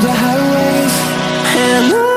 the highways, and on we'll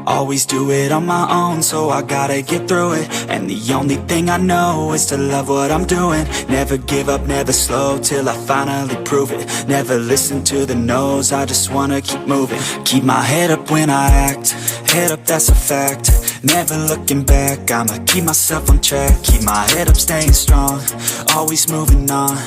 always do it on my own, so I gotta get through it. And the only thing I know is to love what I'm doing. Never give up, never slow, till I finally prove it. Never listen to the no's, I just wanna keep moving. Keep my head up when I act, head up, that's a fact. Never looking back, I'ma keep myself on track. Keep my head up, staying strong, always moving on.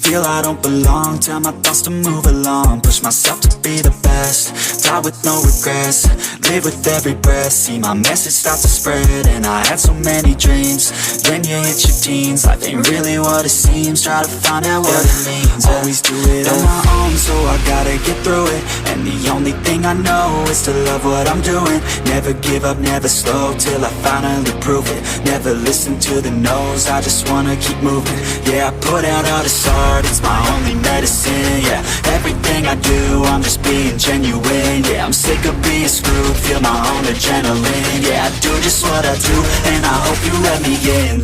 Feel I don't belong, tell my thoughts to move along. Push myself to be the best, die with no regrets. Live with every breath, see my message start to spread. And I had so many dreams, then you hit your teens. Life ain't really what it seems, try to find out what it means. Always do it on my own, so I gotta get through it. And the only thing I know is to love what I'm doing. Never give up, never slow, till I finally prove it. Never listen to the no's, I just wanna keep moving. Yeah, I put out all this art, it's my only medicine. Yeah, everything I do, I'm just being genuine. Yeah, I'm sick of being screwed, feel my own adrenaline. Yeah, I do just what I do, and I hope you let me in,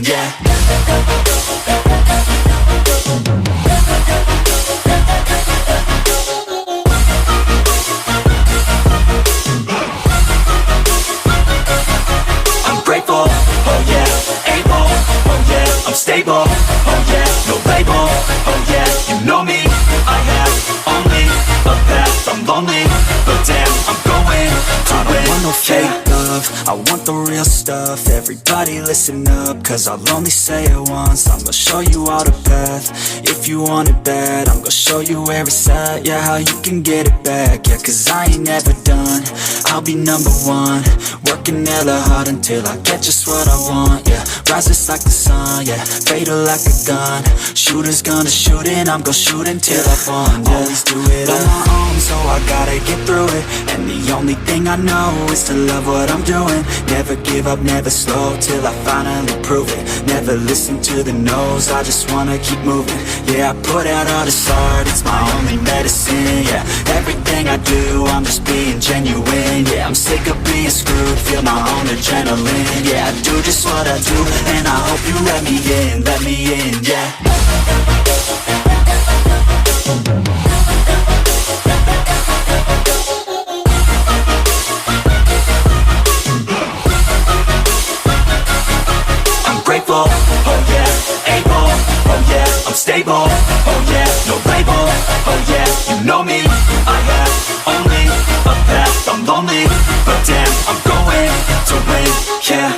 yeah. I'm grateful, oh yeah, able, oh yeah, I'm stable, oh yeah, no label, oh yeah, you know me, I have only a path, I'm lonely, but damn, I'm going to win. I don't want no fake love, I want the real stuff. Everybody listen up, cause I'll only say it once. I'm gonna show you all the path, if you want it bad. I'm gonna show you where it's at, yeah, how you can get it back. Yeah, cause I ain't never done, I'll be number one. Working hella hard until I get just what I want, yeah. Rises like the sun, yeah, fatal like a gun. Shooter's gonna shoot and I'm gonna shoot until I won, yeah. Always do it on my own, so I gotta get through it. And the only thing I know is to love what I'm doing. Never give up, never slow, till I finally prove it. Never listen to the no's, I just wanna keep moving. Yeah, I put out all this art, it's my only medicine. Yeah, everything I do, I'm just being genuine. Yeah, I'm sick of being screwed, feel my own adrenaline. Yeah, I do just what I do, and I hope you let me in, yeah. Grateful, oh yeah, able, oh yeah, I'm stable, oh yeah, no label, oh yeah, you know me, I have only a path, I'm lonely, but damn, I'm going to win, yeah.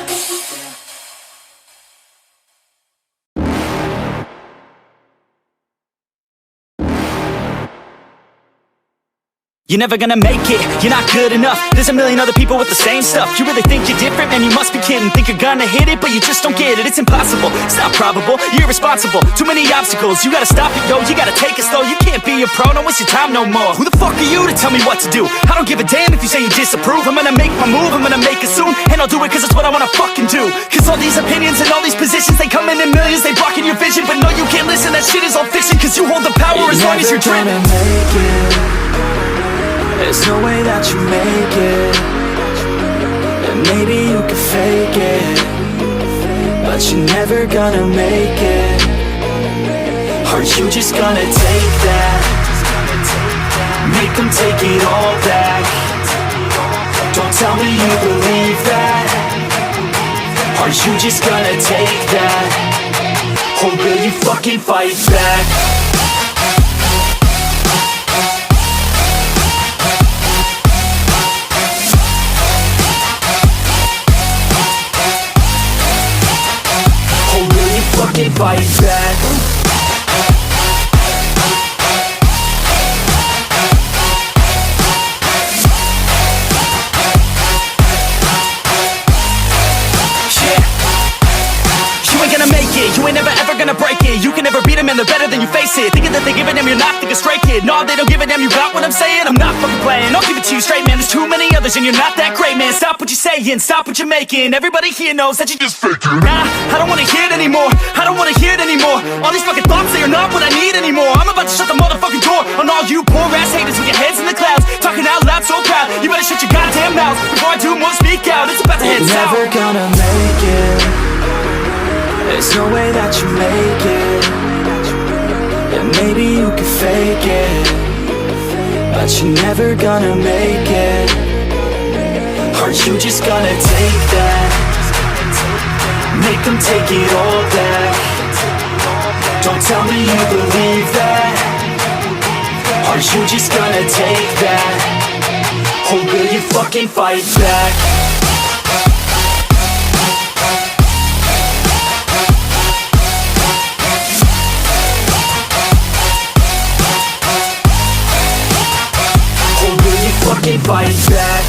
You're never gonna make it, you're not good enough. There's a million other people with the same stuff. You really think you're different? Man, you must be kidding. Think you're gonna hit it, but you just don't get it. It's impossible, it's not probable, you're irresponsible. Too many obstacles, you gotta stop it, yo. You gotta take it slow, you can't be a pro. Don't waste your time no more. Who the fuck are you to tell me what to do? I don't give a damn if you say you disapprove. I'm gonna make my move, I'm gonna make it soon. And I'll do it cause it's what I wanna fucking do. Cause all these opinions and all these positions, they come in millions, they blocking your vision. But no, you can't listen, that shit is all fiction. Cause you hold the power as long as you're dreaming. Make it. There's no way that you make it. And maybe you can fake it, but you're never gonna make it. Are you just gonna take that? Make them take it all back. Don't tell me you believe that. Are you just gonna take that? Or will you fucking fight back? Fucking fight back. You ain't gonna make it, you ain't never ever gonna break it. You can never beat them and they're better than you face it. Thinking that they give a damn, you're not thinking straight, kid. No, they don't give a damn, you got what I'm saying? I'm not fucking playing, I'll give it to you straight, man. There's too many others and you're not that great, man. Stop what you're saying, stop what you're making. Everybody here knows that you just faking. Nah, I don't wanna hear it anymore, I don't wanna hear it anymore. All these fucking thoughts, they are not what I need anymore. I'm won't speak out, it's about to head You're south. never gonna make it. There's no way that you make it. And maybe you can fake it, but you're never gonna make it. Aren't you just gonna take that? Make them take it all back. Don't tell me you believe that. Aren't you just gonna take that? Or will you fucking fight back? Or will you fucking fight back?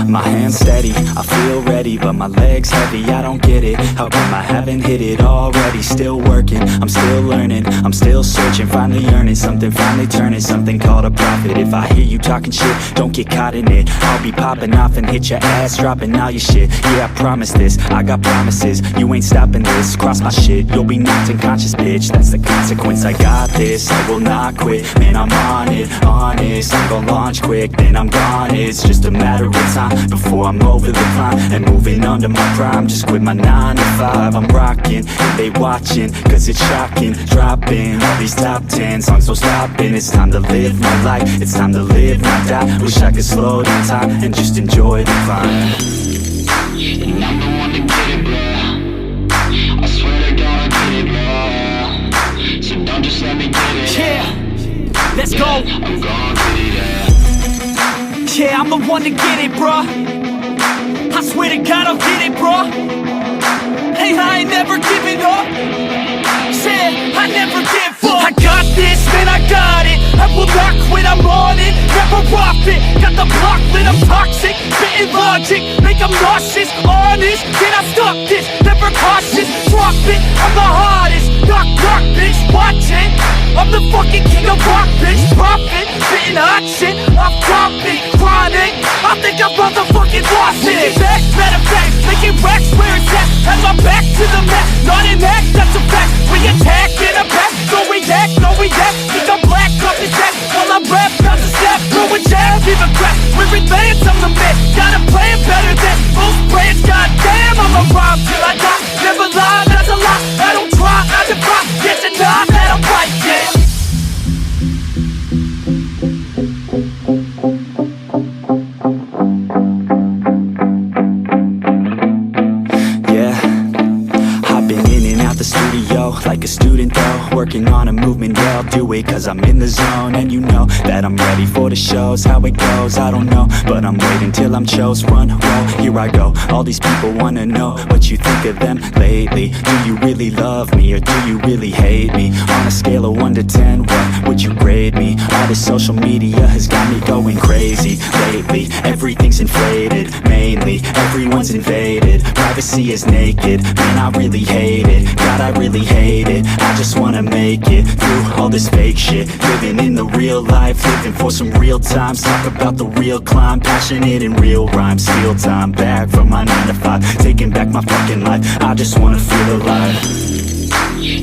My hands steady, I feel ready, but my legs heavy, I don't get it. How come I haven't hit it already? Still working, I'm still learning, I'm still searching, finally earning something, finally turning something called a profit. If I hear you talking shit, don't get caught in it. I'll be popping off and hit your ass, dropping all your shit. Yeah, I promise this, I got promises, you ain't stopping this. Cross my shit, you'll be knocked unconscious, bitch. That's the consequence, I got this, I will not quit. Man, I'm on it, honest, I'm gon' launch quick, then I'm gone. It's just a matter of time before I'm over the climb and moving under my prime. Just quit my 9 to 5, I'm rocking, and they watching, cause it's shocking. Dropping all these top 10 songs, so stopping. It's time to live my life, it's time to live, not die. Wish I could slow down time and just enjoy the climb. And I'm the one to get it, bro. I swear to God I get it, bro. So don't just let me get it. Yeah, let's go. I'm gon' get it, yeah. Yeah, I'm the one to get it, bruh. I swear to God I'll get it, bruh. Hey, I ain't never giving up. Said I never give up. I got this, man, I got it. I will not quit, I'm on it. Never off it. Got the block lit, I'm toxic. Spitting logic, make them nauseous. Honest, can I stop this? Never cautious, drop it. I'm the hardest. Knock, knock, bitch, watch it. I'm the fucking king of rock, bitch. Profit, spitting hot shit. Off topic, chronic. I think I motherfucking lost it. Back, matter of fact, making racks where it's at. Have my back to the mat, not an act, that's a fact. We attack in a back, no react, no react. Think I'm black, off his back. While I'm rap, not to snap, throwing jabs, even crap. We're advanced, I'm the man. Got a plan better than most brands. Goddamn, I'm a rhyme till I die. Never lie, that's a lie. I don't try, I defy. Get to nod, that I'm right, yeah. Like a student though, working on a movement, yeah, I'll do it cause I'm in the zone. And you know that I'm ready for the shows. How it goes, I don't know, but I'm waiting till I'm chose. Front row, here I go. All these people wanna know what you think of them lately. Do you really love me or do you really hate me? On a scale of 1 to 10, what would you grade me? All this social media has got me going crazy lately. Everything's inflated, mainly everyone's invaded. Privacy is naked, man, I really hate it. God, I really hate it. I just wanna make it through all this fake shit. Living in the real life, living for some real times. Talk about the real climb, passionate in real rhymes. Steal time back from my 9 to 5, taking back my fucking life. I just wanna feel alive.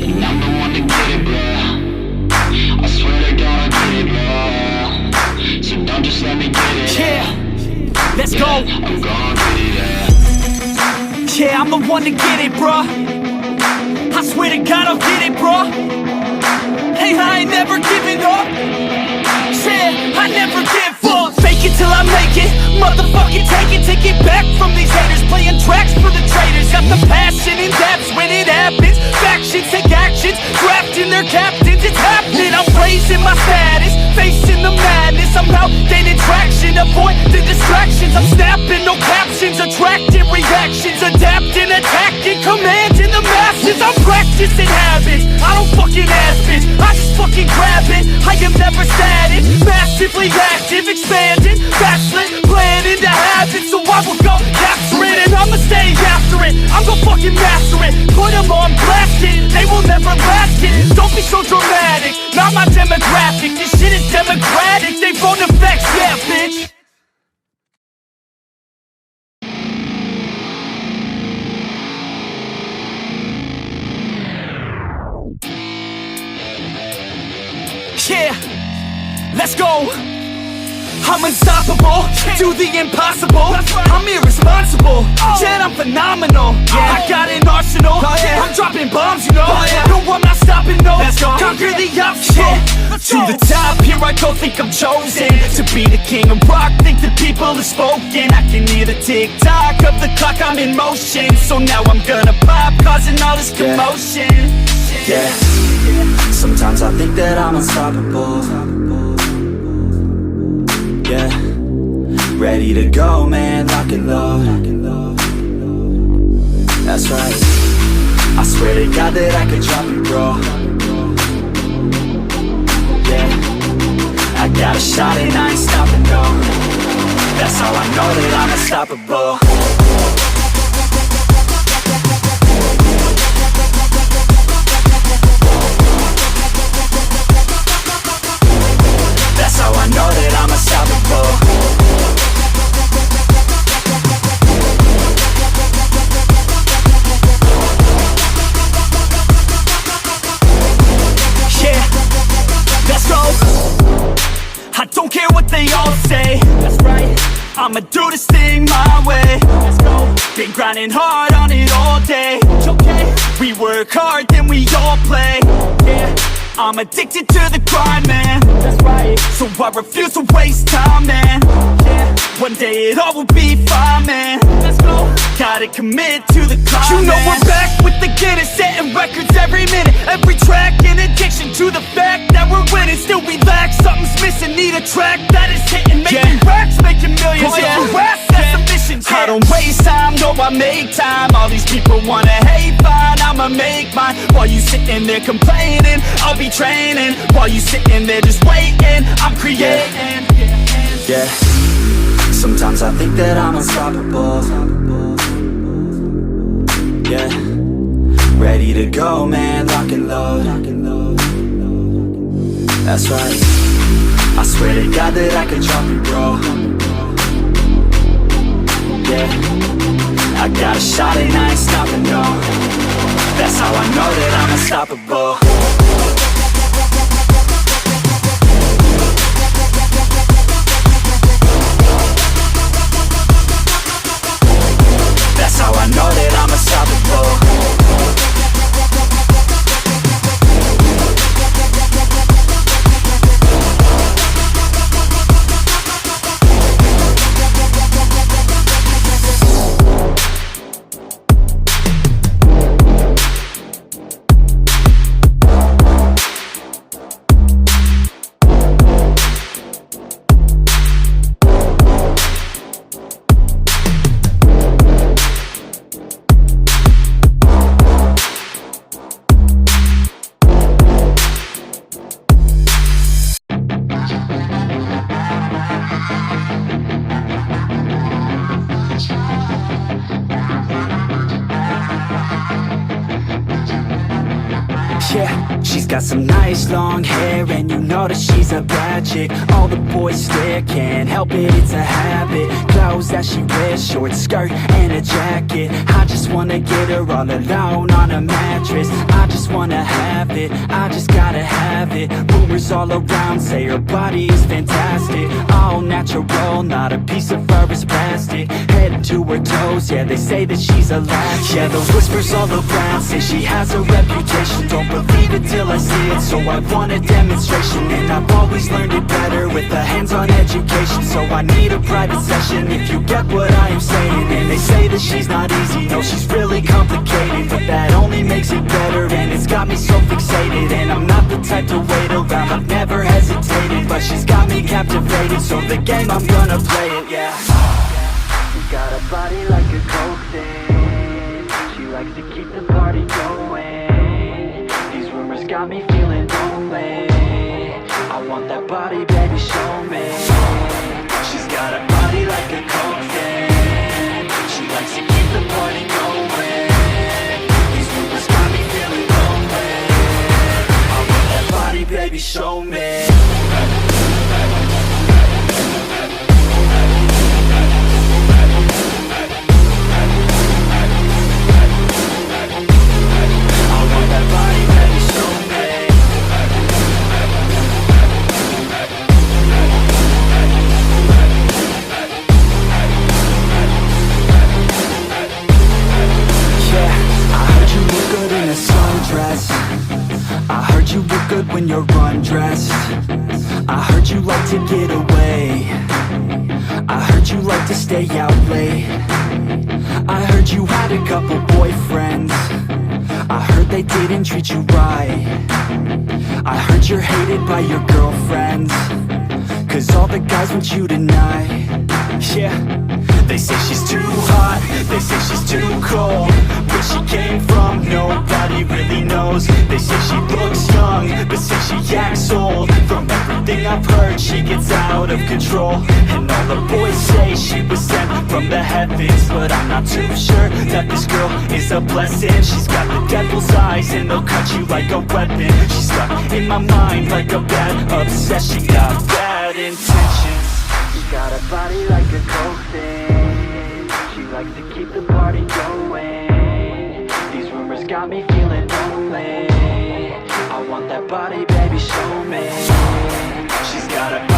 And I'm the one to get it, bro. I swear to God I get it, bro. So don't just let me get it. Yeah, let's go. I'm gon' get it, yeah. Yeah, I'm the one to get it, bruh. I swear to God I'll get it, bruh. Hey, I ain't never giving up. Said I never give up. Fake it till I make it. Motherfucking take it back from these haters. Playing tracks for the traitors. Got the passion in depths when it happens. Factions take actions, drafting their captains. It's happening, I'm playing raising my status, facing the madness. I'm out gaining traction, avoid the distractions. I'm snapping, no captions, attracting reactions, adapting, attacking, commanding the masses. I'm practicing habits, I don't fucking ask bitch, I just fucking grab it. I am never static, massively active, expanding, backslid, planning to have it. So I will go capture it, and I'ma stay after it. I'm gon' fucking master it, put them on blast it. They will never last it, don't be so dramatic. Not my demographic, this shit is democratic. They phone effects, yeah bitch. Yeah, let's go. I'm unstoppable, do the impossible. I'm irresponsible, yet I'm phenomenal. I got an arsenal, I'm dropping bombs, you know. No, I'm not stopping, no. Conquer the obstacle. To the top, here I go, think I'm chosen to be the king of rock, think the people have spoken. I can hear the tick-tock of the clock, I'm in motion. So now I'm gonna pop, causing all this commotion. Yeah, sometimes I think that I'm unstoppable. Yeah, ready to go, man, lock and load. That's right, I swear to God that I could drop it, bro. Yeah, I got a shot and I ain't stopping, no. That's how I know that I'm unstoppable. That's how I know that I'm unstoppable. Yeah, let's go. I don't care what they all say. That's right, I'ma do this thing my way. Let's go. Been grinding hard on it all day. Okay, we work hard, then we all play. Yeah, I'm addicted to the grind, man. That's right, so I refuse to waste time, man. Yeah, one day it all will be fine, man. Let's go. Gotta commit to the climb. You know we're back with the Guinness, setting records every minute, every track. In addiction to the fact that we're winning, still we lack something's missing. Need a track that is hitting, making racks, making millions. That's the mission. I don't waste time, no, I make time. All these people wanna hate, fine, I'ma make mine. While you sitting there complaining, I'll be training. While you sitting there just waiting, I'm creating. Yeah, sometimes I think that I'm unstoppable. Yeah, ready to go, man, lock and load. That's right, I swear to God that I could drop it, bro. Yeah, I got a shot and I ain't stopping, no. That's how I know that I'm unstoppable. That's how I know that I'm unstoppable. Yeah, she's got some nice long hair, and you know that she's a bad chick. All the boys stare, can't help it, it's a habit. Clothes that she wears, short skirt and a jacket. I just wanna get her all alone on a mattress. I just wanna have it, I just gotta have it. Rumors all around say her body is fantastic. All natural, not a piece of fur is plastic. Head to her toes, yeah, they say that she's a latch. Yeah, those whispers all around say she has a reputation. Don't believe believe it till I see it, so I want a demonstration. And I've always learned it better with a hands-on education. So I need a private session, if you get what I am saying. And they say that she's not easy, no, she's really complicated, but that only makes it better, and it's got me so fixated. And I'm not the type to wait around, I've never hesitated, but she's got me captivated, so the game, I'm gonna play it, yeah. She got a body like a coke thing. She likes to keep the party going. These rumors got me feeling lonely. I want that body, baby, show me. She's got a body like a coke thing. She likes to keep the party going. These rumors got me feeling lonely. I want that body, baby, show me. I heard you look good when you're undressed. I heard you like to get away. I heard you like to stay out late. I heard you had a couple boyfriends. I heard they didn't treat you right. I heard you're hated by your girlfriends, 'cause all the guys want you tonight. Yeah. They say she's too hot, they say she's too cold. Where she came from, nobody really knows. They say she looks young, but say she acts old. From everything I've heard, she gets out of control. And all the boys say she was sent from the heavens, but I'm not too sure that this girl is a blessing. She's got the devil's eyes and they'll cut you like a weapon. She's stuck in my mind like a bad obsession. Got bad intentions. She got a body like a coke thing. She likes to keep the party going. These rumors got me feeling lonely. I want that body, baby, show me. She's got a